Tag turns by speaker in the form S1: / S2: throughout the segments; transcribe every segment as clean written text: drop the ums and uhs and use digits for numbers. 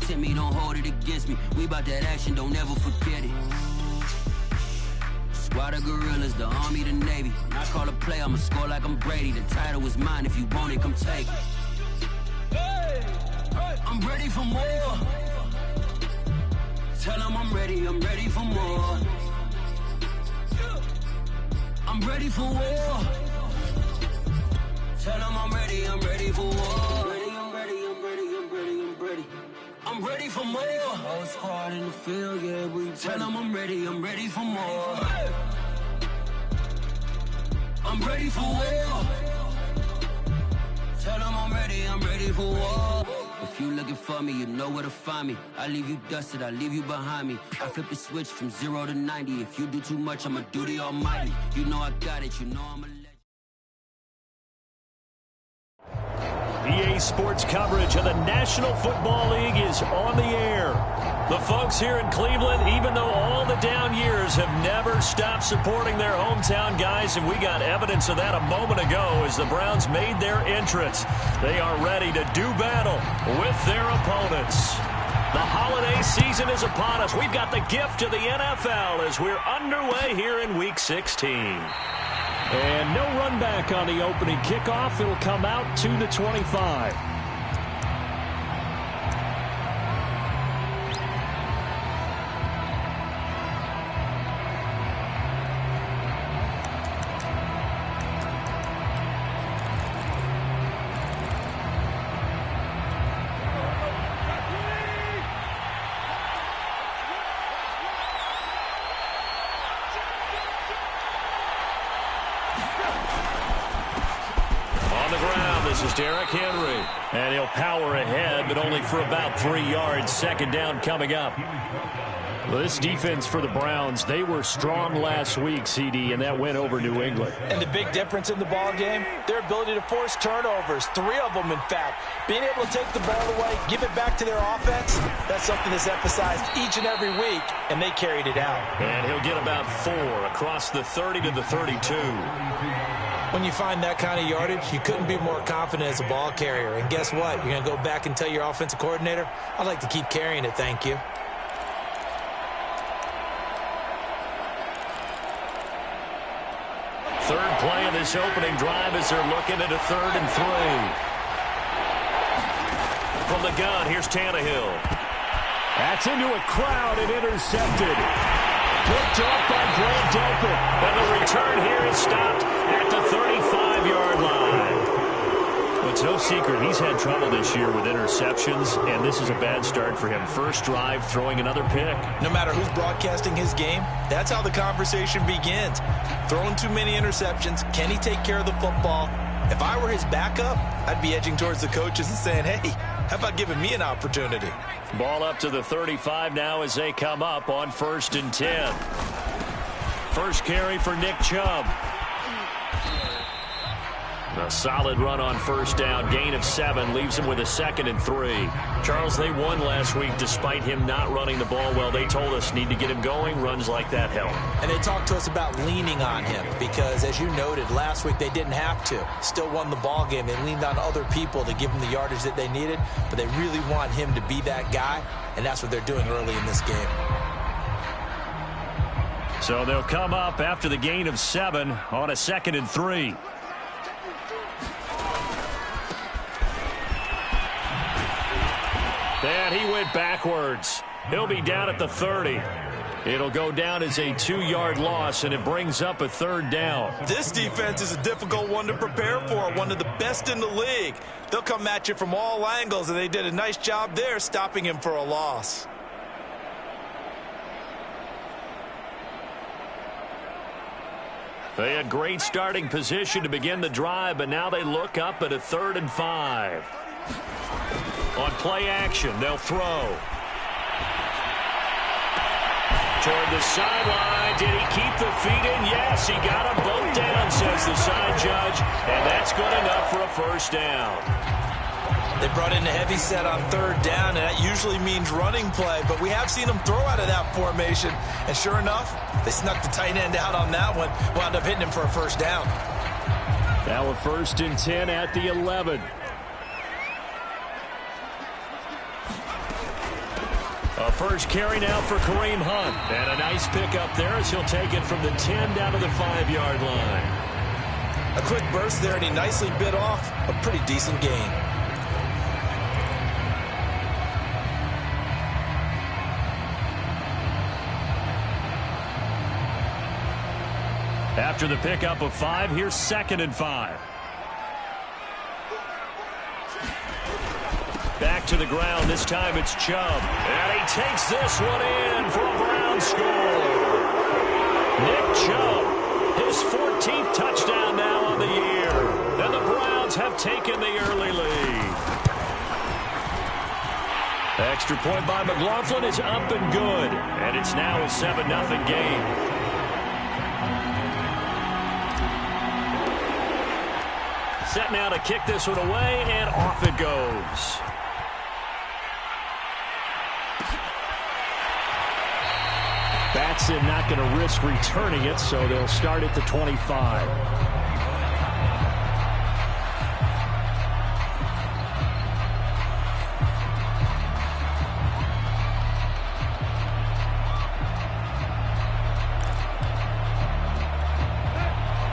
S1: Tell me don't hold it against me. We bout that action, don't ever forget it. Squad of gorillas, the army, the navy. When I call a play, I'ma score like I'm Brady. The title is mine, if you want it, come take it. I'm ready for more. Tell them I'm ready for more. I'm ready for war. Tell them I'm ready for war. I'm ready for more. Whole squad in the field, yeah, we tell them I'm ready for more. I'm ready for war. Tell them I'm ready for war. If you looking for me, you know where to find me. I leave you dusted, I leave you behind me. I flip the switch from 0 to 90. If you do too much, I'ma do the almighty. You know I got it, you know I'm a legend.
S2: EA Sports coverage of the National Football League is on the air. The folks here in Cleveland, even though all the down years, have never stopped supporting their hometown guys, and we got evidence of that a moment ago as the Browns made their entrance. They are ready to do battle with their opponents. The holiday season is upon us. We've got the gift of the NFL as we're underway here in Week 16. And no run back on the opening kickoff. It'll come out to the 25. Derrick Henry. And he'll power ahead, but only for about 3 yards. Second down coming up. Well, this defense for the Browns, they were strong last week, CD, and that went over New England.
S3: And the big difference in the ball game, their ability to force turnovers, 3 of them, in fact. Being able to take the ball away, give it back to their offense, that's something that's emphasized each and every week, and they carried it out.
S2: And he'll get about 4 across the 30 to the 32.
S3: When you find that kind of yardage, you couldn't be more confident as a ball carrier. And guess what? You're going to go back and tell your offensive coordinator, I'd like to keep carrying it, thank you.
S2: Third play of this opening drive as they're looking at a 3rd and 3. From the gun, here's Tannehill. That's into a crowd and intercepted. Picked up by Grant Delpit. And the return here is stopped at the 35-yard line. Well, it's no secret he's had trouble this year with interceptions, and this is a bad start for him. First drive, throwing another pick.
S3: No matter who's broadcasting his game, that's how the conversation begins. Throwing too many interceptions, can he take care of the football? If I were his backup, I'd be edging towards the coaches and saying, hey, how about giving me an opportunity?
S2: Ball up to the 35 now as they come up on 1st and 10. First carry for Nick Chubb. A solid run on first down. Gain of 7 leaves him with a 2nd and 3. Charles, they won last week despite him not running the ball well. They told us need to get him going. Runs like that help.
S3: And they talked to us about leaning on him because, as you noted, last week they didn't have to. Still won the ball game. They leaned on other people to give them the yardage that they needed, but they really want him to be that guy, and that's what they're doing early in this game.
S2: So they'll come up after the gain of 7 on a 2nd and 3. And he went backwards. He'll be down at the 30. It'll go down as a 2-yard loss, and it brings up a 3rd down.
S3: This defense is a difficult one to prepare for, one of the best in the league. They'll come at you from all angles, and they did a nice job there stopping him for a loss.
S2: They had great starting position to begin the drive, but now they look up at a 3rd and 5. On play action, they'll throw. Toward the sideline. Did he keep the feet in? Yes, he got them both down, says the side judge. And that's good enough for a 1st down.
S3: They brought in a heavy set on 3rd down, and that usually means running play. But we have seen them throw out of that formation. And sure enough, they snuck the tight end out on that one. Wound up hitting him for a 1st down.
S2: Now a 1st and 10 at the 11. A first carry now for Kareem Hunt. And a nice pickup there as he'll take it from the 10 down to the 5-yard line.
S3: A quick burst there, and he nicely bit off a pretty decent gain.
S2: After the pickup of 5, here's 2nd and 5. Back to the ground. This time it's Chubb. And he takes this one in for a Brown score. Nick Chubb, his 14th touchdown now on the year. And the Browns have taken the early lead. Extra point by McLaughlin is up and good. And it's now a 7-0 game. Set now to kick this one away, and off it goes. Batson not going to risk returning it, so they'll start at the 25.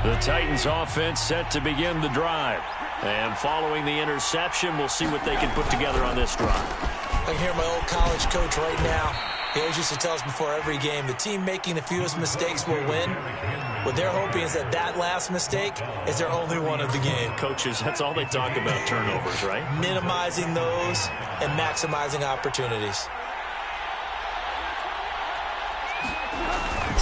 S2: The Titans offense set to begin the drive. And following the interception, we'll see what they can put together on this drive.
S3: I can hear my old college coach right now. He always used to tell us before every game, the team making the fewest mistakes will win. What they're hoping is that that last mistake is their only one of the game.
S2: Coaches, that's all they talk about, turnovers, right?
S3: Minimizing those and maximizing opportunities.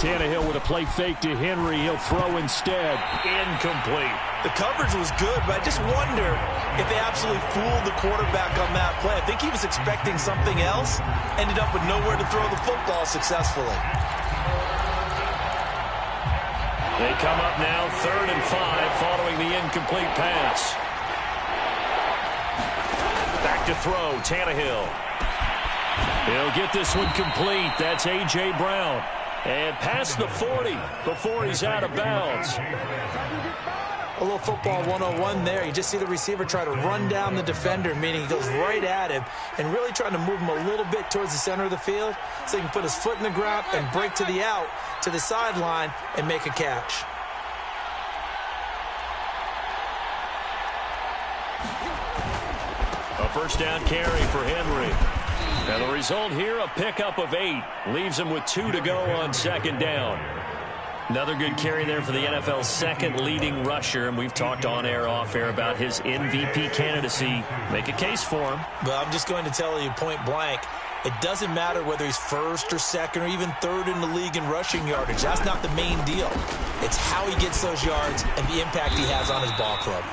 S2: Tannehill with a play fake to Henry. He'll throw instead. Incomplete.
S3: The coverage was good, but I just wonder if they absolutely fooled the quarterback on that play. I think he was expecting something else. Ended up with nowhere to throw the football successfully.
S2: They come up now 3rd and 5 following the incomplete pass. Back to throw, Tannehill. He'll get this one complete. That's A.J. Brown. And past the 40 before he's out of bounds.
S3: A little football 101 there. You just see the receiver try to run down the defender, meaning he goes right at him and really trying to move him a little bit towards the center of the field so he can put his foot in the ground and break to the out, to the sideline, and make a catch.
S2: A first down carry for Henry. And the result here, a pickup of 8. Leaves him with 2 to go on 2nd down. Another good carry there for the NFL's 2nd leading rusher. And we've talked on air, off air about his MVP candidacy. Make a case for him.
S3: But I'm just going to tell you point blank, it doesn't matter whether he's 1st or 2nd or even 3rd in the league in rushing yardage. That's not the main deal. It's how he gets those yards and the impact he has on his ball club.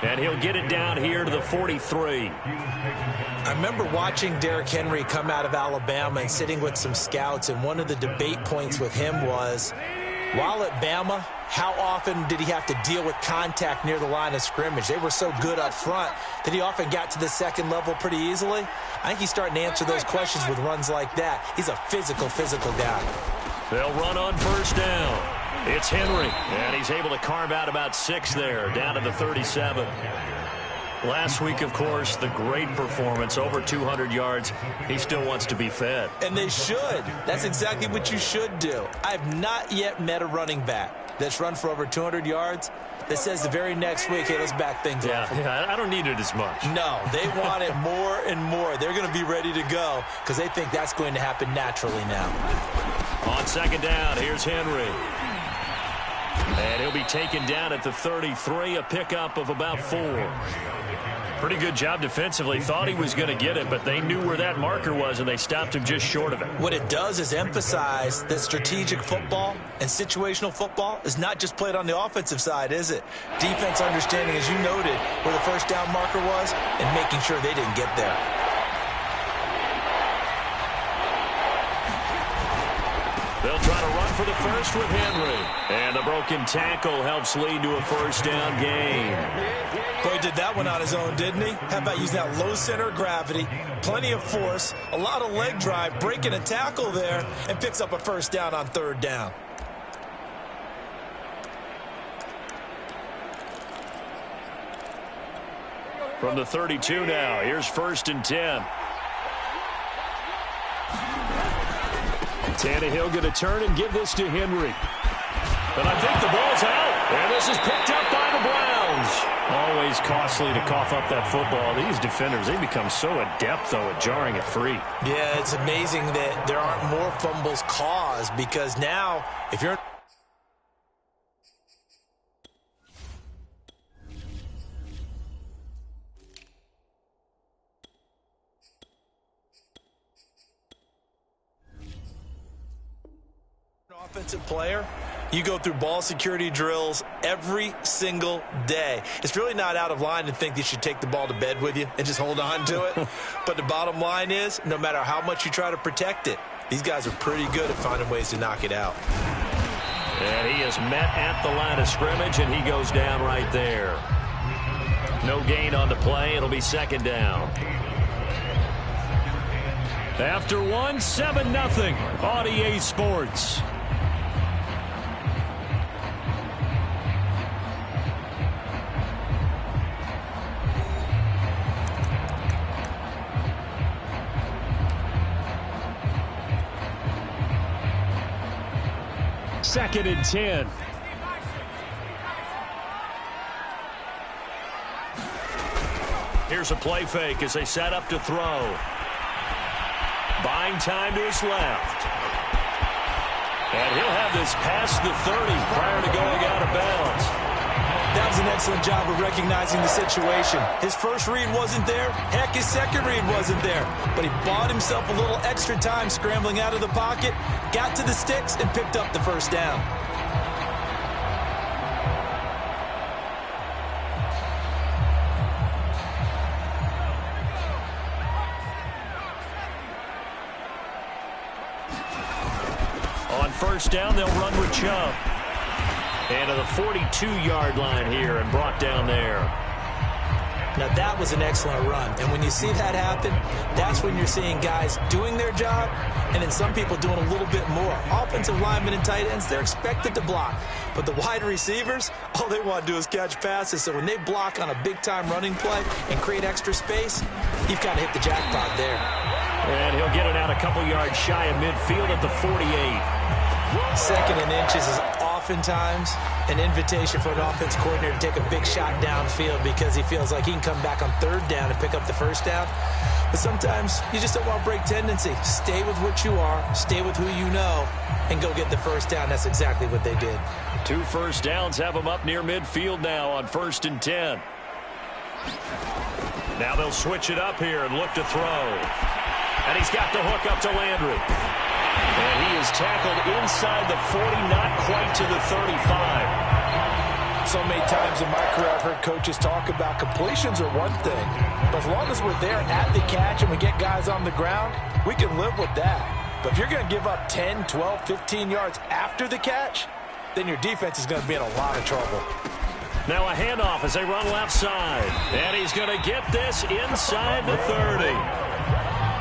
S2: And he'll get it down here to the 43.
S3: I remember watching Derrick Henry come out of Alabama and sitting with some scouts, and one of the debate points with him was, while at Bama, how often did he have to deal with contact near the line of scrimmage? They were so good up front that he often got to the 2nd level pretty easily. I think he's starting to answer those questions with runs like that. He's a physical guy.
S2: They'll run on 1st down. It's Henry, and he's able to carve out about 6 there, down to the 37. Last week, of course, the great performance, over 200 yards. He still wants to be fed.
S3: And they should. That's exactly what you should do. I've not yet met a running back that's run for over 200 yards that says the very next week, hey, let's back things up.
S2: Yeah, I don't need it as much.
S3: No, they want it more and more. They're going to be ready to go because they think that's going to happen naturally now.
S2: On 2nd down, here's Henry. And he'll be taken down at the 33, a pickup of about 4. Pretty good job defensively. Thought he was going to get it, but they knew where that marker was, and they stopped him just short of it.
S3: What it does is emphasize that strategic football and situational football is not just played on the offensive side, is it? Defense understanding, as you noted, where the 1st down marker was and making sure they didn't get there.
S2: They'll try to run for the 1st with Henry. And the broken tackle helps lead to a 1st down gain.
S3: Boy, he did that one on his own, didn't he? How about using that low center of gravity, plenty of force, a lot of leg drive, breaking a tackle there, and picks up a 1st down on 3rd down.
S2: From the 32 now, here's 1st and 10. Tannehill going to turn and give this to Henry. But I think the ball's out. And this is picked up by the Browns. Always costly to cough up that football. These defenders, they become so adept, though, at jarring it free.
S3: Yeah, it's amazing that there aren't more fumbles caused, because now, if you're... offensive player, you go through ball security drills every single day. It's really not out of line to think you should take the ball to bed with you and just hold on to it. But the bottom line is, no matter how much you try to protect it, these guys are pretty good at finding ways to knock it out.
S2: And he is met at the line of scrimmage, and he goes down right there. No gain on the play. It'll be second down. After one, 7-0 on EA Sports. Second and 10. Here's a play fake as they set up to throw. Buying time to his left. And he'll have this past the 30 prior to going out of bounds.
S3: That was an excellent job of recognizing the situation. His first read wasn't there. Heck, his second read wasn't there. But he bought himself a little extra time scrambling out of the pocket, got to the sticks, and picked up the first down.
S2: On first down, they'll run with Chubb. And to the 42-yard line here and brought down there.
S3: Now, that was an excellent run. And when you see that happen, that's when you're seeing guys doing their job and then some people doing a little bit more. Offensive linemen and tight ends, they're expected to block. But the wide receivers, all they want to do is catch passes. So when they block on a big-time running play and create extra space, you've kind of hit the jackpot there.
S2: And he'll get it out a couple yards shy of midfield at the 48.
S3: Second and inches is oftentimes an invitation for an offense coordinator to take a big shot downfield because he feels like he can come back on third down and pick up the first down. But sometimes you just don't want to break tendency. Stay with what you are, stay with who you know, and go get the first down. That's exactly what they did.
S2: 2 first downs have them up near midfield now on 1st and 10. Now they'll switch it up here and look to throw. And he's got the hook up to Landry. And he is tackled inside the 40, not quite to the 35.
S4: So many times in my career I've heard coaches talk about completions are one thing, but as long as we're there at the catch and we get guys on the ground, we can live with that. But if you're going to give up 10, 12, 15 yards after the catch, then your defense is going to be in a lot of trouble.
S2: Now a handoff as they run left side. And he's going to get this inside the 30.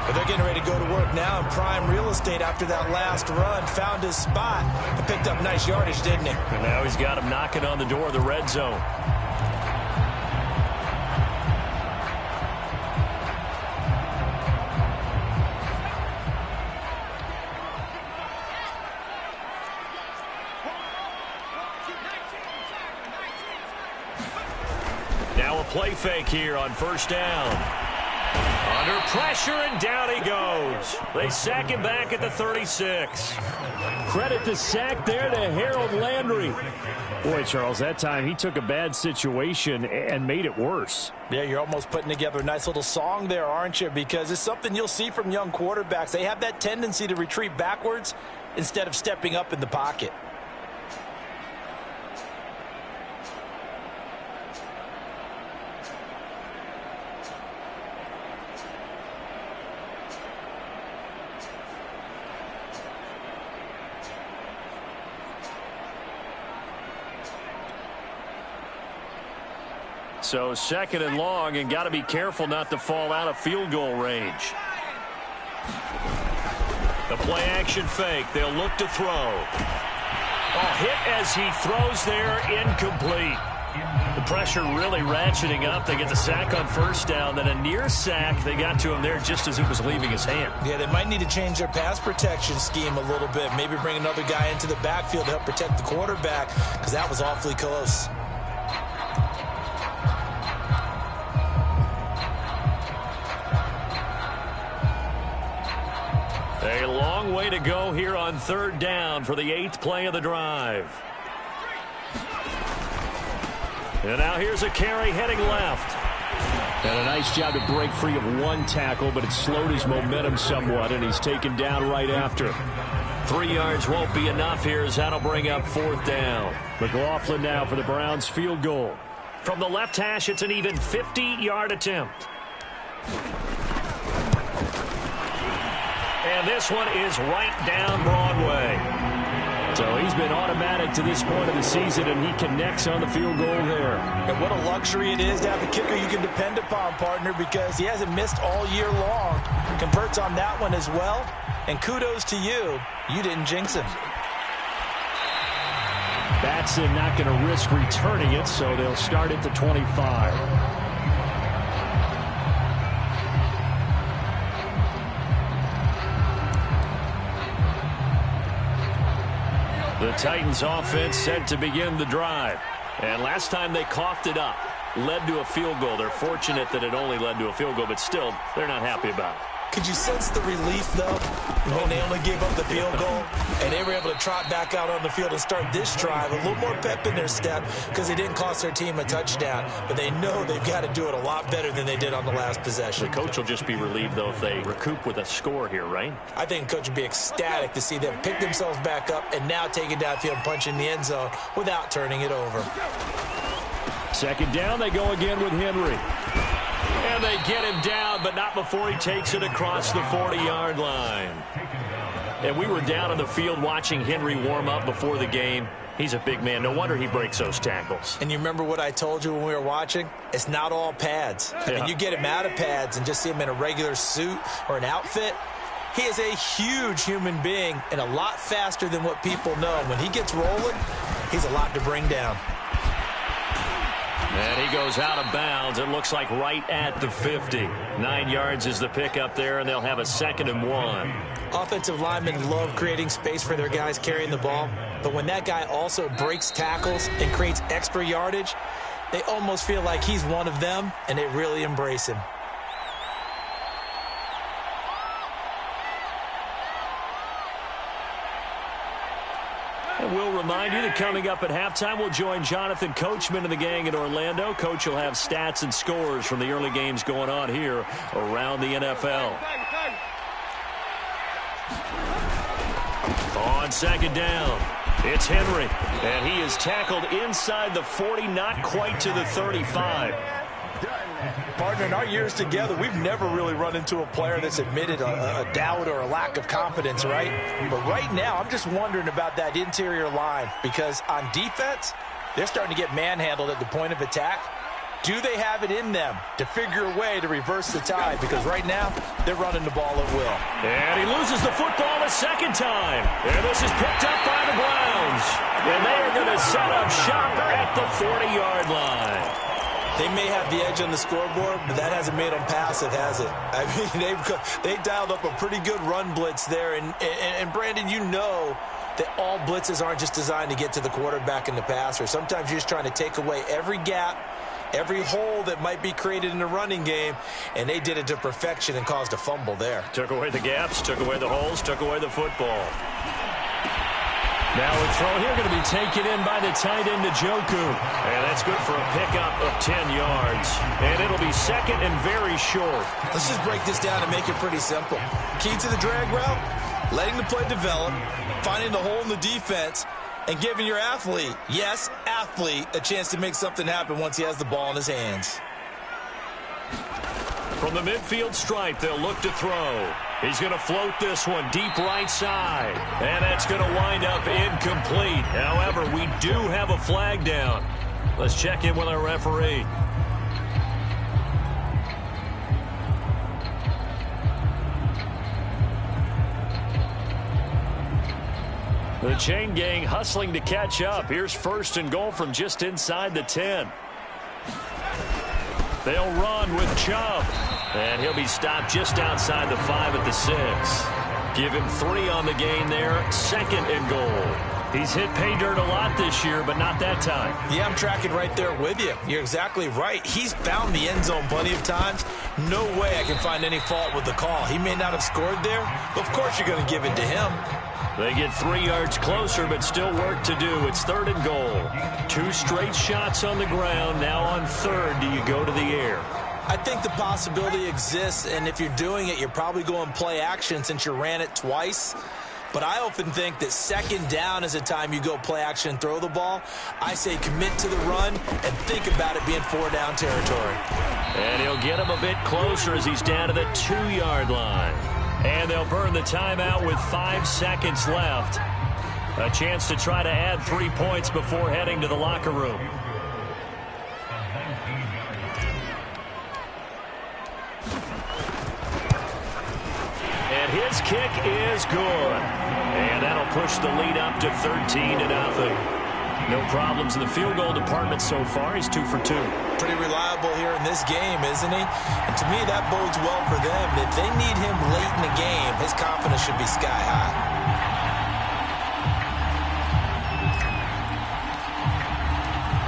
S3: But they're getting ready to go to work now in prime real estate after that last run. Found his spot and picked up nice yardage, didn't he?
S2: And now he's got him knocking on the door of the red zone. Now a play fake here on first down. Under pressure, and down he goes. They sack him back at the 36. Credit the sack there to Harold Landry.
S5: Boy, Charles, that time he took a bad situation and made it worse.
S4: Yeah, you're almost putting together a nice little song there, aren't you? Because it's something you'll see from young quarterbacks. They have that tendency to retreat backwards instead of stepping up in the pocket.
S2: So 2nd and long, and got to be careful not to fall out of field goal range. The play action fake. They'll look to throw. Oh, hit as he throws there, incomplete. The pressure really ratcheting up. They get the sack on first down, then a near sack. They got to him there just as it was leaving his hand.
S3: Yeah, they might need to change their pass protection scheme a little bit. Maybe bring another guy into the backfield to help protect the quarterback, because that was awfully close.
S2: A long way to go here on third down for the 8th play of the drive. And now here's a carry heading left.
S5: And a nice job to break free of one tackle, but it slowed his momentum somewhat, and he's taken down right after.
S2: 3 yards won't be enough here, as that'll bring up 4th down.
S5: McLaughlin now for the Browns field goal.
S2: From the left hash, it's an even 50-yard attempt. And this one is right down Broadway.
S5: So he's been automatic to this point of the season, and he connects on the field goal there.
S3: And what a luxury it is to have a kicker you can depend upon, partner, because he hasn't missed all year long. Converts on that one as well. And kudos to you. You didn't jinx him.
S5: Batson not going to risk returning it, so they'll start at the 25.
S2: The Titans offense set to begin the drive. And last time they coughed it up, led to a field goal. They're fortunate that it only led to a field goal, but still, they're not happy about it.
S3: Could you sense the relief, though, when they only gave up the field goal and they were able to trot back out on the field and start this drive? A little more pep in their step because they didn't cost their team a touchdown. But they know they've got to do it a lot better than they did on the last possession.
S2: The coach will just be relieved, though, if they recoup with a score here, right?
S3: I think the coach would be ecstatic to see them pick themselves back up and now take it downfield and punch in the end zone without turning it over.
S5: Second down, they go again with Henry.
S2: And they get him down, but not before he takes it across the 40-yard line. And we were down on the field watching Henry warm up before the game. He's a big man. No wonder he breaks those tackles.
S3: And you remember what I told you when we were watching? It's not all pads. I mean, you get him out of pads and just see him in a regular suit or an outfit. He is a huge human being and a lot faster than what people know. When he gets rolling, he's a lot to bring down.
S2: And he goes out of bounds. It looks like right at the 50. 9 yards is the pickup there, and they'll have a 2nd and 1.
S3: Offensive linemen love creating space for their guys carrying the ball. But when that guy also breaks tackles and creates extra yardage, they almost feel like he's one of them, and they really embrace him.
S2: And we'll remind you that coming up at halftime, we'll join Jonathan Coachman and the gang in Orlando. Coach will have stats and scores from the early games going on here around the NFL. On 2nd down, it's Henry. And he is tackled inside the 40, not quite to the 35.
S3: Partner, in our years together, we've never really run into a player that's admitted a doubt or a lack of confidence, right? But right now, I'm just wondering about that interior line, because on defense, they're starting to get manhandled at the point of attack. Do they have it in them to figure a way to reverse the tide? Because right now, they're running the ball at will.
S2: And he loses the football a 2nd time. And this is picked up by the Browns. And they are going to set up shop at the 40-yard line.
S3: They may have the edge on the scoreboard, but that hasn't made them passive, has it? I mean, they dialed up a pretty good run blitz there. And Brandon, you know that all blitzes aren't just designed to get to the quarterback and the passer. Sometimes you're just trying to take away every gap, every hole that might be created in the running game, and they did it to perfection and caused a fumble there.
S2: Took away the gaps, took away the holes, took away the football. Now a throw here going to be taken in by the tight end, Njoku. And that's good for a pickup of 10 yards. And it'll be 2nd and very short.
S3: Let's just break this down and make it pretty simple. Key to the drag route, letting the play develop, finding the hole in the defense, and giving your athlete, yes, athlete, a chance to make something happen once he has the ball in his hands.
S2: From the midfield stripe, they'll look to throw. He's going to float this one deep right side. And that's going to wind up incomplete. However, we do have a flag down. Let's check in with our referee. The chain gang hustling to catch up. Here's 1st and goal from just inside the 10. They'll run with Chubb. And he'll be stopped just outside the 5 at the 6. Give him 3 on the gain there. 2nd and goal. He's hit pay dirt a lot this year, but not that time.
S3: Yeah, I'm tracking right there with you. You're exactly right. He's found the end zone plenty of times. No way I can find any fault with the call. He may not have scored there, but of course you're going to give it to him.
S2: They get 3 yards closer, but still work to do. It's 3rd and goal. 2 straight shots on the ground. Now on 3rd, do you go to the air?
S3: I think the possibility exists, and if you're doing it, you're probably going play action since you ran it twice. But I often think that 2nd down is the time you go play action and throw the ball. I say commit to the run and think about it being 4-down territory.
S2: And he'll get him a bit closer as he's down to the 2-yard line. And they'll burn the timeout with 5 seconds left. A chance to try to add 3 points before heading to the locker room. And his kick is good. And that'll push the lead up to 13-0. No problems in the field goal department so far. He's 2 for 2.
S3: Pretty reliable here in this game, isn't he? And to me, that bodes well for them. If they need him late in the game, his confidence should be sky high.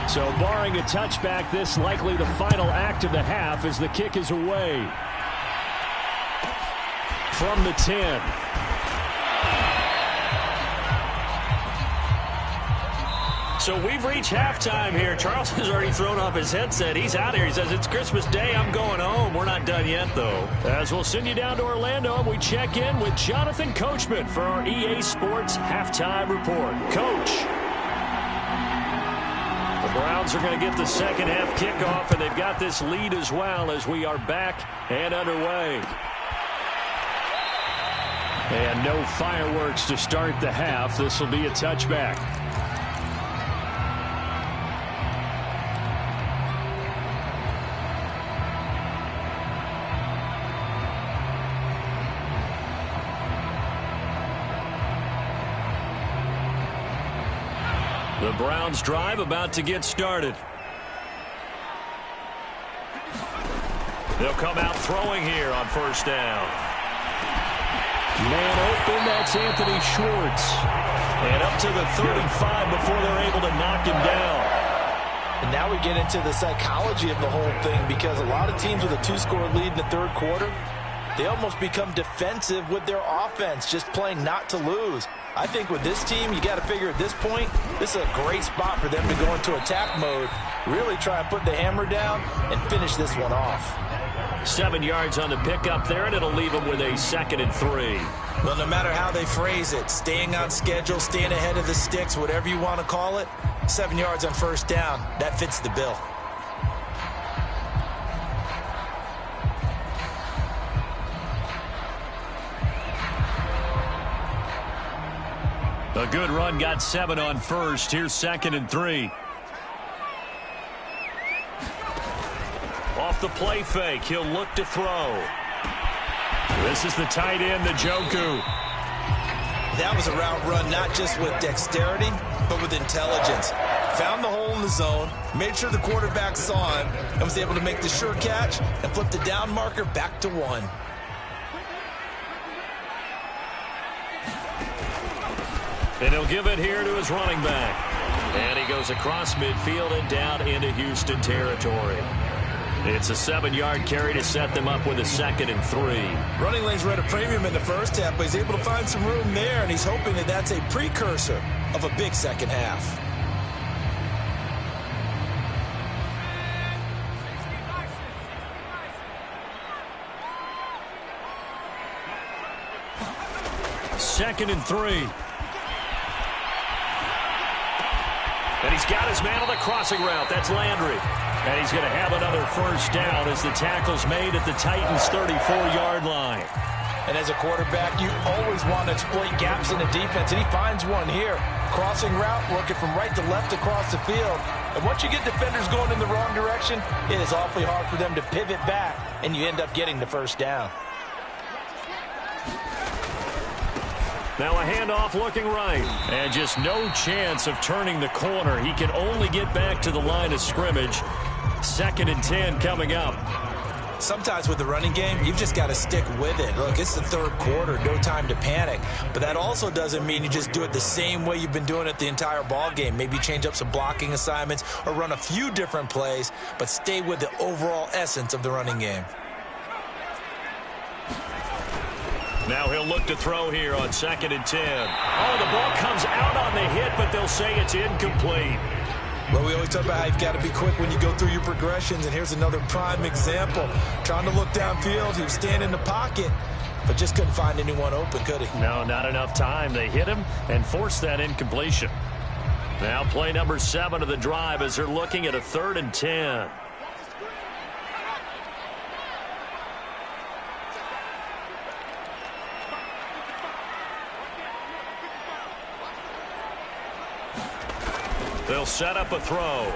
S5: So barring a touchback, this likely the final act of the half as the kick is away. From the 10.
S2: So we've reached halftime here. Charles has already thrown off his headset. He's out here. He says, it's Christmas Day. I'm going home. We're not done yet, though. As we'll send you down to Orlando, we check in with Jonathan Coachman for our EA Sports Halftime Report. Coach. The Browns are going to get the second half kickoff, and they've got this lead as well as we are back and underway.
S5: And no fireworks to start the half. This will be a touchback.
S2: The Browns drive about to get started. They'll come out throwing here on 1st down.
S5: Man open, that's Anthony Schwartz.
S2: And up to the 35 before they're able to knock him down.
S4: And now we get into the psychology of the whole thing, because a lot of teams with a 2-score lead in the 3rd quarter, they almost become defensive with their offense, just playing not to lose. I think with this team, you got to figure at this point, this is a great spot for them to go into attack mode, really try and put the hammer down and finish this one off.
S2: 7 yards on the pickup there, and it'll leave them with a 2nd and 3.
S3: Well, no matter how they phrase it, staying on schedule, staying ahead of the sticks, whatever you want to call it, 7 yards on 1st down, that fits the bill.
S2: A good run, got 7 on 1st. Here's 2nd and 3. Off the play fake, he'll look to throw. This is the tight end, Njoku.
S3: That was a route run not just with dexterity, but with intelligence. Found the hole in the zone, made sure the quarterback saw him, and was able to make the sure catch and flip the down marker back to 1.
S2: And he'll give it here to his running back. And he goes across midfield and down into Houston territory. It's a 7-yard carry to set them up with a 2nd and 3.
S3: Running lanes were at a premium in the first half, but he's able to find some room there, and he's hoping that that's a precursor of a big second half.
S2: Second and 3. And he's got his man on the crossing route. That's Landry. And he's going to have another 1st down as the tackle's made at the Titans' 34-yard line.
S4: And as a quarterback, you always want to exploit gaps in the defense, and he finds one here. Crossing route, working from right to left across the field. And once you get defenders going in the wrong direction, it is awfully hard for them to pivot back, and you end up getting the 1st down.
S2: Now a handoff looking right. And just no chance of turning the corner. He can only get back to the line of scrimmage. 2nd and 10 coming up.
S3: Sometimes with the running game, you've just got to stick with it. Look, it's the 3rd quarter, no time to panic. But that also doesn't mean you just do it the same way you've been doing it the entire ball game. Maybe change up some blocking assignments or run a few different plays, but stay with the overall essence of the running game.
S2: Now he'll look to throw here on 2nd and 10. Oh, the ball comes out on the hit, but they'll say it's incomplete.
S3: Well, we always talk about how you've got to be quick when you go through your progressions, and here's another prime example. Trying to look downfield, he was standing in the pocket, but just couldn't find anyone open, could he?
S2: No, not enough time. They hit him and forced that incompletion. Now play number 7 of the drive as they're looking at a 3rd and 10. They'll set up a throw.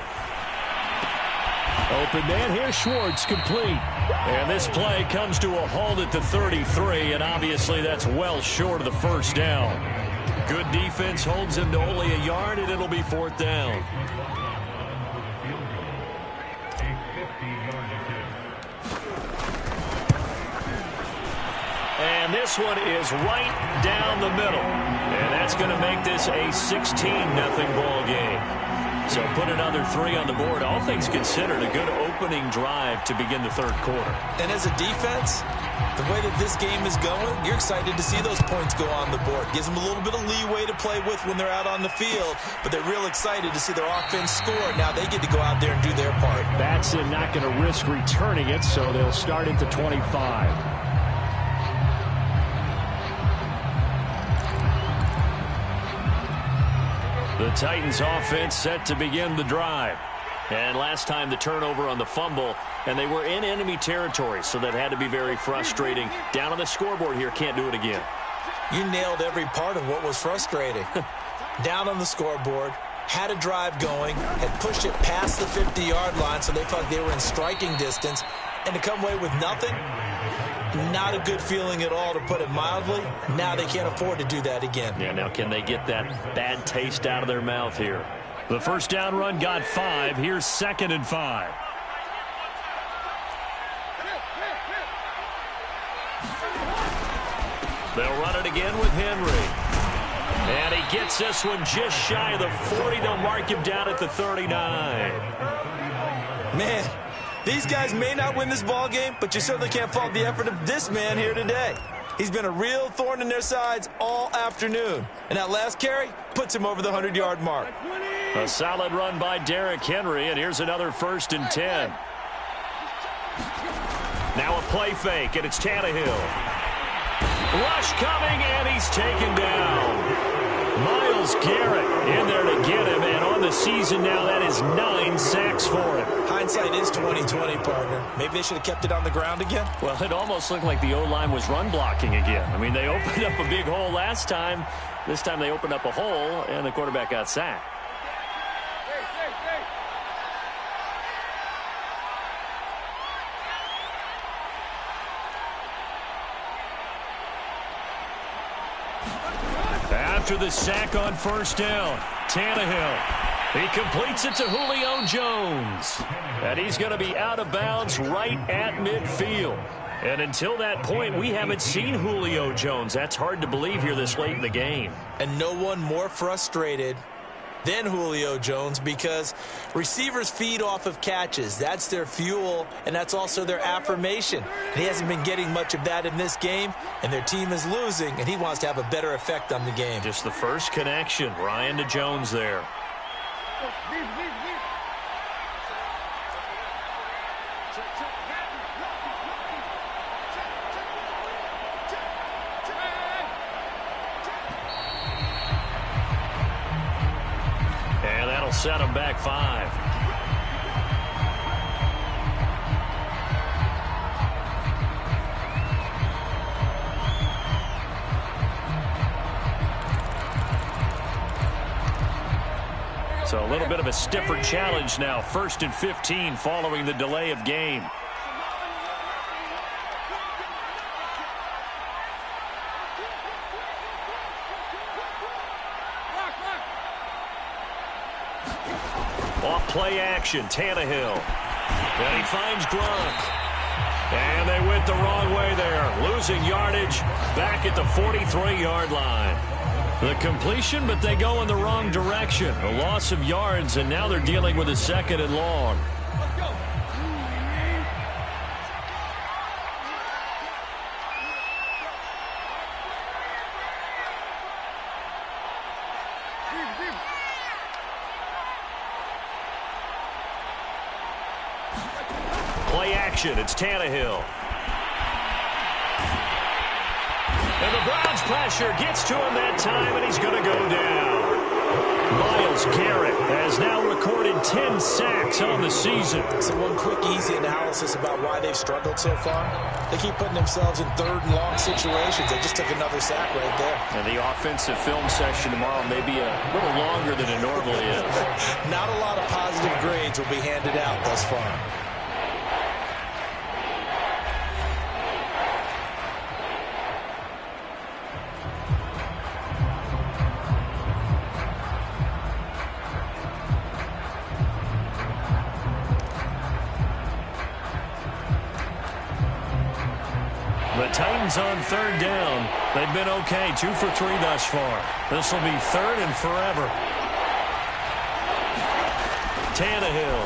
S5: Open man here, Schwartz, complete.
S2: And this play comes to a halt at the 33, and obviously that's well short of the 1st down. Good defense holds him to only a yard, and it'll be 4th down. And this one is right down the middle. And that's going to make this a 16-0 ball game. So put another 3 on the board. All things considered, a good opening drive to begin the 3rd quarter.
S3: And as a defense, the way that this game is going, you're excited to see those points go on the board. Gives them a little bit of leeway to play with when they're out on the field, but they're real excited to see their offense score. Now they get to go out there and do their part.
S5: Batson not going to risk returning it, so they'll start at the 25.
S2: The Titans offense set to begin the drive. And last time the turnover on the fumble, and they were in enemy territory, so that had to be very frustrating. Down on the scoreboard here, can't do it again.
S3: You nailed every part of what was frustrating. Down on the scoreboard, had a drive going, had pushed it past the 50-yard line, so they felt they were in striking distance, and to come away with nothing, not a good feeling at all, to put it mildly. Now they can't afford to do that again.
S2: Yeah, now can they get that bad taste out of their mouth here? The 1st down run got 5. Here's 2nd and 5. They'll run it again with Henry. And he gets this one just shy of the 40. They'll mark him down at the 39.
S3: Man, these guys may not win this ball game, but you certainly can't fault the effort of this man here today. He's been a real thorn in their sides all afternoon. And that last carry puts him over the 100-yard mark.
S2: A solid run by Derrick Henry, and here's another 1st and 10. Now a play fake, and it's Tannehill. Rush coming, and he's taken down. Myles Garrett in there to get him, and on the season now, that is 9 sacks for him.
S3: Hindsight is 20/20, partner. Maybe they should have kept it on the ground again.
S2: Well, it almost looked like the O-line was run blocking again. I mean, they opened up a big hole last time. This time they opened up a hole, and the quarterback got sacked. After the sack on 1st down, Tannehill. He completes it to Julio Jones. And he's going to be out of bounds right at midfield. And until that point, we haven't seen Julio Jones. That's hard to believe here this late in the game.
S3: And no one more frustrated than Julio Jones, because receivers feed off of catches. That's their fuel, and that's also their affirmation. And he hasn't been getting much of that in this game, and their team is losing, and he wants to have a better effect on the game.
S2: Just the first connection, Ryan to Jones there. Set him back 5. So a little bit of a stiffer challenge now. 1st and 15 following the delay of game. Off play action, Tannehill. And he finds Gronk. And they went the wrong way there. Losing yardage back at the 43-yard line. The completion, but they go in the wrong direction. A loss of yards, and now they're dealing with a 2nd and long. Play action, it's Tannehill. And the Browns pressure gets to him that time, and he's going to go down. Myles Garrett has now recorded 10 sacks on the season.
S3: So one quick, easy analysis about why they've struggled so far. They keep putting themselves in 3rd and long situations. They just took another sack right there.
S5: And the offensive film session tomorrow may be a little longer than it normally is.
S3: Not a lot of positive grades will be handed out thus far.
S2: The Titans on 3rd down. They've been okay, 2 for 3 thus far. This will be 3rd and forever. Tannehill.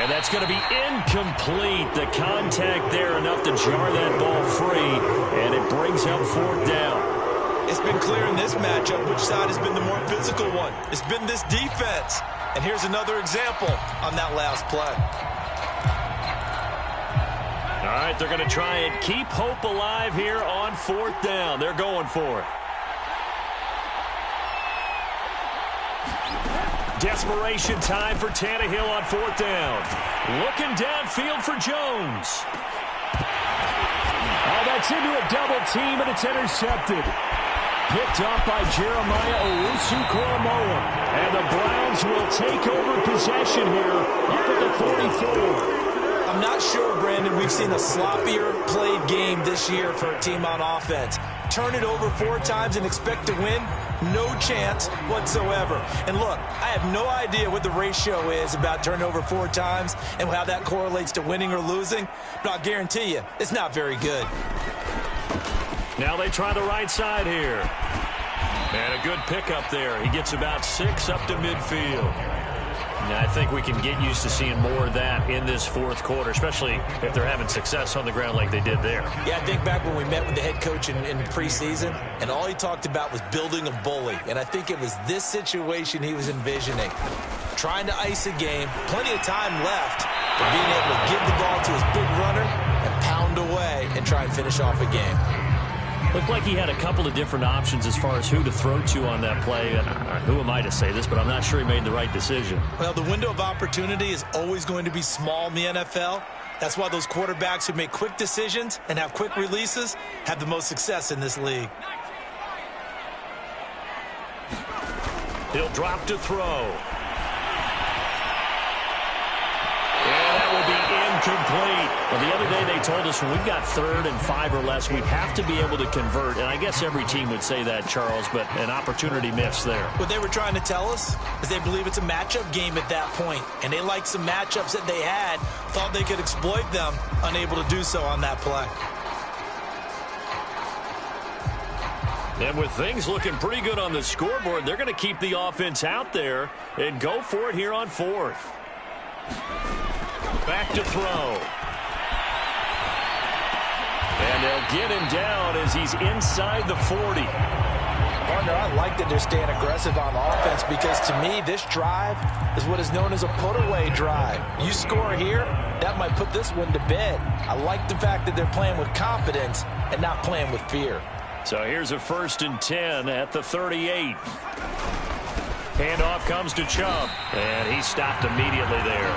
S2: And that's going to be incomplete. The contact there enough to jar that ball free, and it brings up 4th down.
S3: It's been clear in this matchup which side has been the more physical one. It's been this defense. And here's another example on that last play.
S2: All right, they're going to try and keep hope alive here on 4th down. They're going for it. Desperation time for Tannehill on 4th down. Looking downfield for Jones.
S5: Oh, that's into a double team, and it's intercepted. Picked up by Jeremiah Owusu-Koramoah. And the Browns will take over possession here up at the 44.
S3: I'm not sure, Brandon, we've seen a sloppier played game this year for a team on offense. Turn it over 4 times and expect to win? No chance whatsoever. And look, I have no idea what the ratio is about turning over 4 times and how that correlates to winning or losing, but I'll guarantee you, it's not very good.
S2: Now they try the right side here. And a good pickup there. He gets about 6 up to midfield. I think we can get used to seeing more of that in this 4th quarter, especially if they're having success on the ground like they did there.
S3: Yeah, I think back when we met with the head coach in the preseason, and all he talked about was building a bully. And I think it was this situation he was envisioning. Trying to ice a game, plenty of time left, but being able to give the ball to his big runner and pound away and try and finish off a game.
S2: Looked like he had a couple of different options as far as who to throw to on that play. And who am I to say this, but I'm not sure he made the right decision.
S3: Well, the window of opportunity is always going to be small in the NFL. That's why those quarterbacks who make quick decisions and have quick releases have the most success in this league.
S2: He'll drop to throw. Incomplete. Well, the other day they told us when we've got 3rd and 5 or less, we have to be able to convert. And I guess every team would say that, Charles, but an opportunity missed there.
S3: What they were trying to tell us is they believe it's a matchup game at that point. And they liked some matchups that they had, thought they could exploit them, unable to do so on that play.
S2: And with things looking pretty good on the scoreboard, they're going to keep the offense out there and go for it here on 4th. Back to throw. And they'll get him down as he's inside the 40.
S3: Partner, I like that they're staying aggressive on offense because to me, this drive is what is known as a put-away drive. You score here, that might put this one to bed. I like the fact that they're playing with confidence and not playing with fear.
S2: So here's a 1st and 10 at the 38. Handoff comes to Chubb, and he stopped immediately there.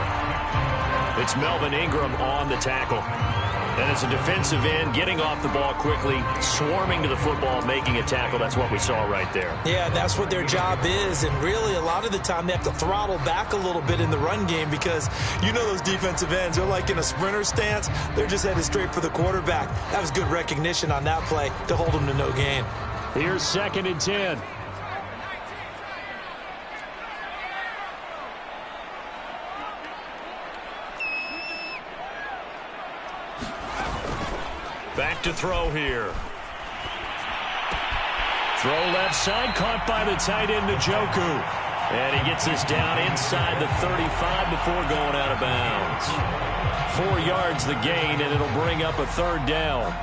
S2: It's Melvin Ingram on the tackle. And as a defensive end, getting off the ball quickly, swarming to the football, making a tackle, that's what we saw right there.
S3: Yeah, that's what their job is. And really, a lot of the time, they have to throttle back a little bit in the run game because you know those defensive ends, they're like in a sprinter stance. They're just headed straight for the quarterback. That was good recognition on that play to hold them to no gain.
S2: Here's 2nd and 10. look to throw here. Throw left side, caught by the tight end, Njoku. And he gets this down inside the 35 before going out of bounds. 4 yards the gain, and it'll bring up a third down.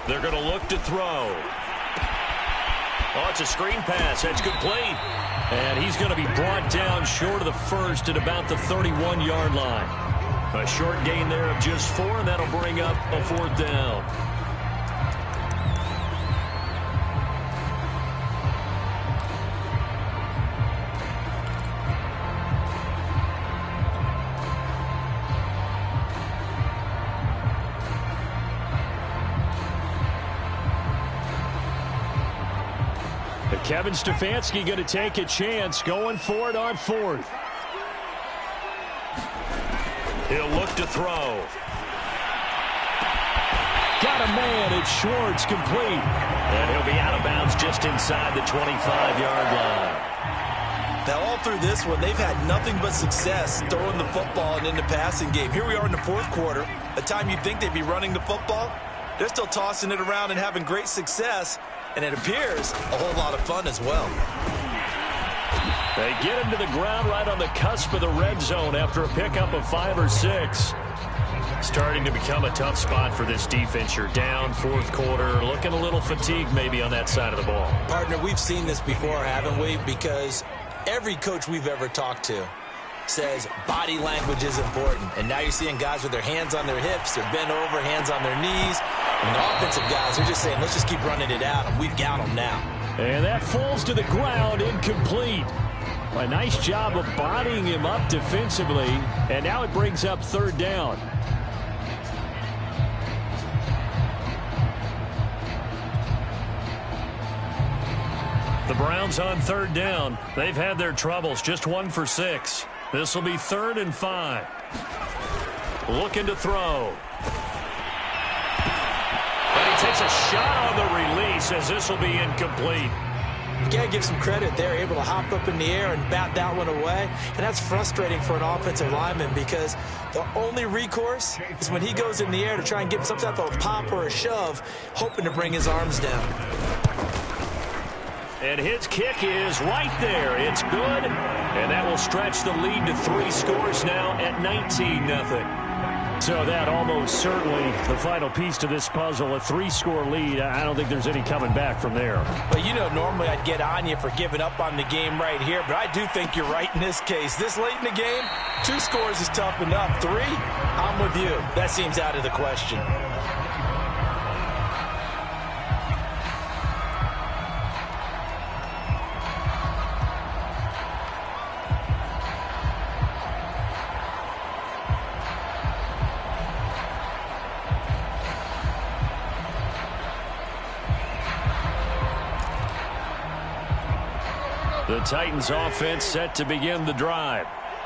S2: They're going to look to throw. Oh, it's a screen pass. That's complete. And he's going to be brought down short of the first at about the 31-yard line. A short gain there of just 4, and that'll bring up a fourth down. Kevin Stefanski going to take a chance, going for it on 4th. He'll look to throw. Got a man. It's Schwartz, complete. And he'll be out of bounds just inside the 25-yard line.
S3: Now, all through this one, they've had nothing but success throwing the football and in the passing game. Here we are in the 4th quarter. A time you'd think they'd be running the football. They're still tossing it around and having great success. And it appears a whole lot of fun as well.
S2: They get him to the ground right on the cusp of the red zone after a pickup of 5 or 6. Starting to become a tough spot for this defense. You're down 4th quarter, looking a little fatigued maybe on that side of the ball.
S3: Partner, we've seen this before, haven't we? Because every coach we've ever talked to says body language is important. And now you're seeing guys with their hands on their hips, they're bent over, hands on their knees. And the offensive guys are just saying, let's just keep running it out, and we've got them now.
S2: And that falls to the ground, incomplete. A nice job of bodying him up defensively, and now it brings up 3rd down. The Browns on 3rd down. They've had their troubles, just 1 for 6. This will be 3rd and 5. Looking to throw. Takes a shot on the release as this will be incomplete.
S3: You got to give some credit there, able to hop up in the air and bat that one away. And that's frustrating for an offensive lineman because the only recourse is when he goes in the air to try and get some type of pop or a shove, hoping to bring his arms down.
S2: And his kick is right there. It's good. And that will stretch the lead to 3 scores now at 19-0. So that almost certainly the final piece to this puzzle, a 3-score lead. I don't think there's any coming back from there.
S3: Well, you know, normally I'd get on you for giving up on the game right here, but I do think you're right in this case. This late in the game, 2 scores is tough enough. 3, I'm with you. That seems out of the question.
S2: The Titans offense set to begin the drive.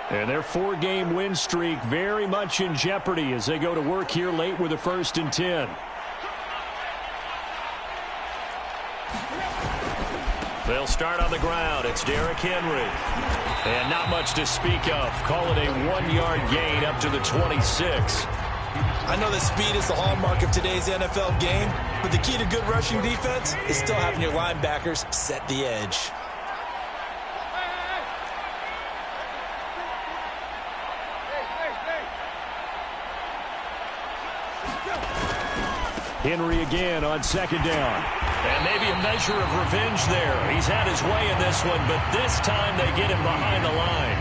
S2: And their 4-game win streak very much in jeopardy as they go to work here late with a 1st and 10. They'll start on the ground. It's Derrick Henry. And not much to speak of. Call it a 1-yard gain up to the 26.
S3: I know that speed is the hallmark of today's NFL game, but the key to good rushing defense is still having your linebackers set the edge.
S2: Henry again on 2nd down. And maybe a measure of revenge there. He's had his way in this one, but this time they get him behind the line.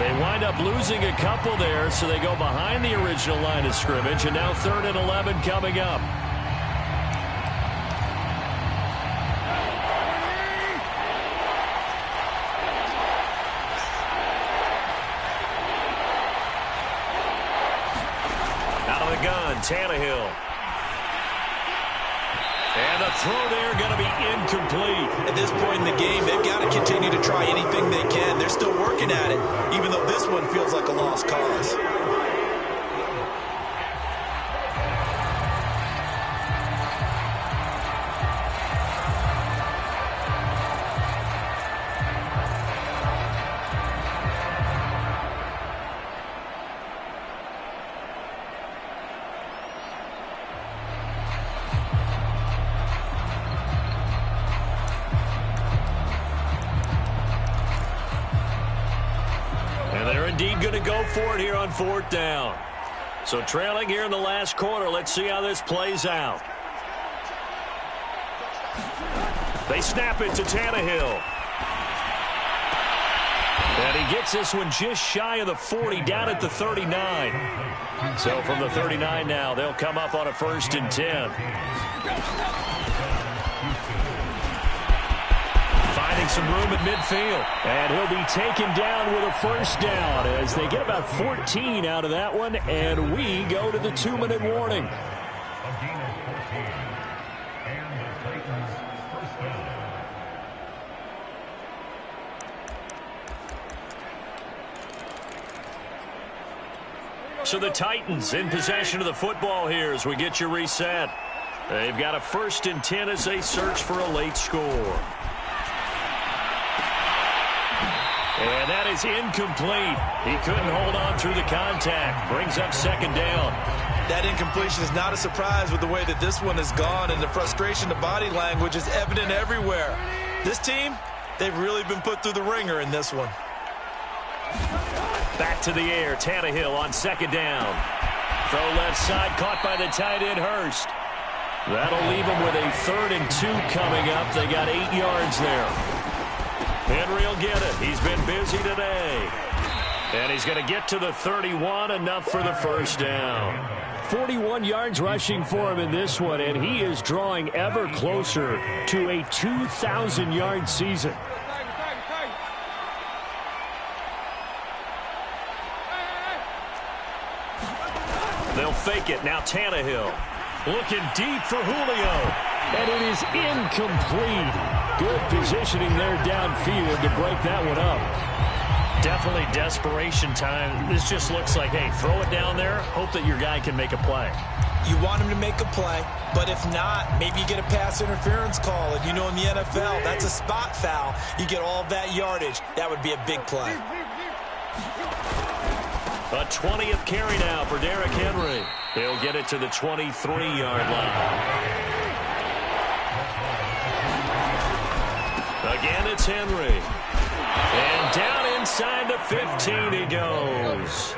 S2: They wind up losing a couple there, so they go behind the original line of scrimmage, and now 3rd and 11 coming up. Out of the gun, Tannehill. And the throw there going to be incomplete.
S3: At this point in the game, they've got to continue to try anything they can. They're still working at it, even though this one feels like a lost cause.
S2: to go for it here on 4th down. So trailing here in the last quarter. Let's see how this plays out. They snap it to Tannehill. And he gets this one just shy of the 40, down at the 39. So from the 39 now, they'll come up on a 1st and 10. Finding some room at midfield. And he'll be taken down with a 1st down as they get about 14 out of that one. And we go to the 2-minute warning. So the Titans in possession of the football here as we get you reset. They've got a 1st and 10 as they search for a late score. And that is incomplete. He couldn't hold on through the contact. Brings up 2nd down.
S4: That incompletion is not a surprise with the way that this one has gone, and the frustration, the body language is evident everywhere. This team, they've really been put through the ringer in this one.
S2: Back to the air, Tannehill on 2nd down. Throw left side, caught by the tight end, Hurst. That'll leave them with a 3rd and 2 coming up. They got 8 yards there. Henry will get it. He's been busy today. And he's going to get to the 31, enough for the 1st down.
S5: 41 yards rushing for him in this one, and he is drawing ever closer to a 2,000-yard season.
S2: They'll fake it. Now Tannehill looking deep for Julio.
S5: And it is incomplete. Good positioning there downfield to break that one up.
S2: Definitely desperation time. This just looks like, hey, throw it down there, hope that your guy can make a play.
S3: You want him to make a play, but if not, maybe you get a pass interference call. And you know in the NFL, that's a spot foul. You get all of that yardage. That would be a big play.
S2: A 20th carry now for Derrick Henry. He'll get it to the 23-yard line. Again, it's Henry. And down inside the 15 he goes.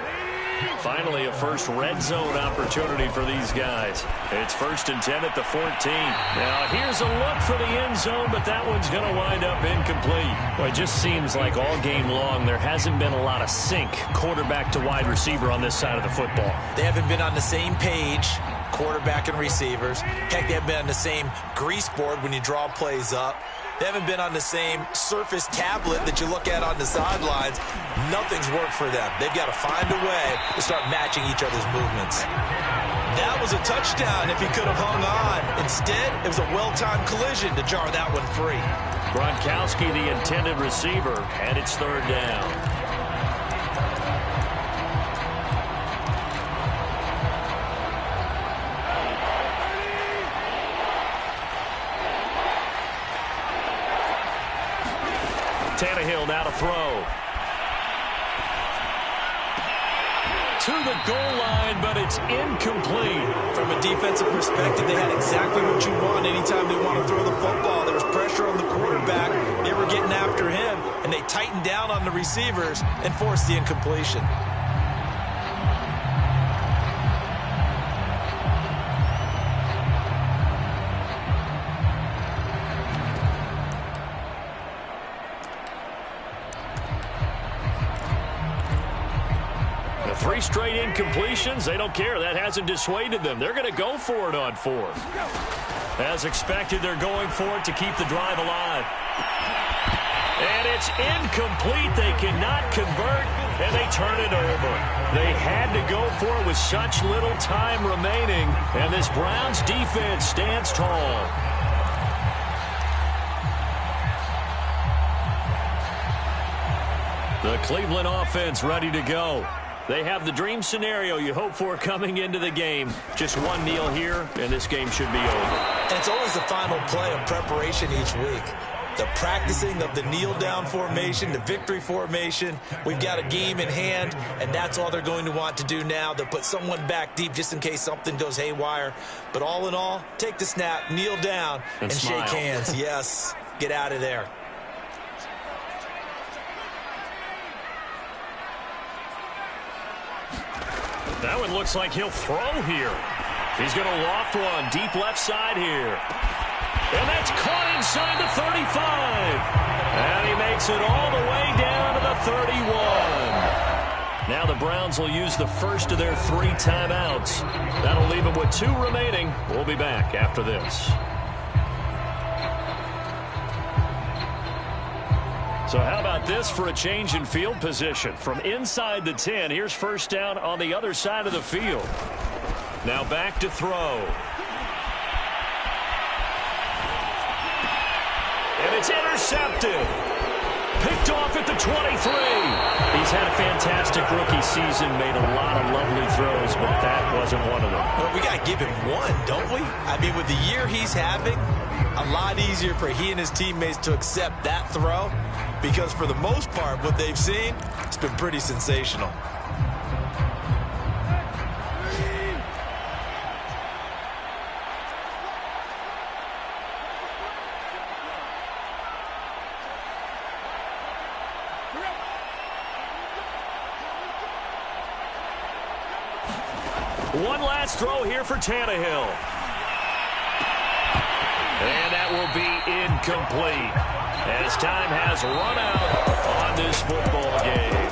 S2: Finally, a first red zone opportunity for these guys. It's 1st and 10 at the 14. Now, here's a look for the end zone, but that one's going to wind up incomplete.
S5: Well, it just seems like all game long there hasn't been a lot of sync quarterback to wide receiver on this side of the football.
S3: They haven't been on the same page, quarterback and receivers. Heck, they haven't been on the same grease board when you draw plays up. They haven't been on the same surface tablet that you look at on the sidelines. Nothing's worked for them. They've got to find a way to start matching each other's movements. That was a touchdown if he could have hung on. Instead, it was a well-timed collision to jar that one free.
S2: Gronkowski, the intended receiver, and it's 3rd down. Tannehill now to throw. To the goal line, but it's incomplete.
S3: From a defensive perspective, they had exactly what you want anytime they want to throw the football. There was pressure on the quarterback. They were getting after him, and they tightened down on the receivers and forced the incompletion.
S2: Three straight incompletions. They don't care. That hasn't dissuaded them. They're going to go for it on 4th. As expected, they're going for it to keep the drive alive. And it's incomplete. They cannot convert, and they turn it over. They had to go for it with such little time remaining, and this Browns defense stands tall. The Cleveland offense ready to go. They have the dream scenario you hope for coming into the game. Just one kneel here, and this game should be over.
S3: And it's always the final play of preparation each week. The practicing of the kneel-down formation, the victory formation. We've got a game in hand, and that's all they're going to want to do now. They'll put someone back deep just in case something goes haywire. But all in all, take the snap, kneel down, and shake hands. Yes, get out of there.
S2: That one looks like he'll throw here. He's going to loft one deep left side here. And that's caught inside the 35. And he makes it all the way down to the 31. Now the Browns will use the first of their 3 timeouts. That'll leave them with 2 remaining. We'll be back after this. So how about this for a change in field position? From inside the 10, here's first down on the other side of the field. Now back to throw. And it's intercepted. Picked off at the 23. He's had a fantastic rookie season, made a lot of lovely throws, but that wasn't one of them.
S3: Well, we got to give him one, don't we? I mean, with the year he's having, a lot easier for he and his teammates to accept that throw, because for the most part, what they've seen, it's been pretty sensational.
S2: One last throw here for Tannehill. And that will be incomplete as time has run out on this football game.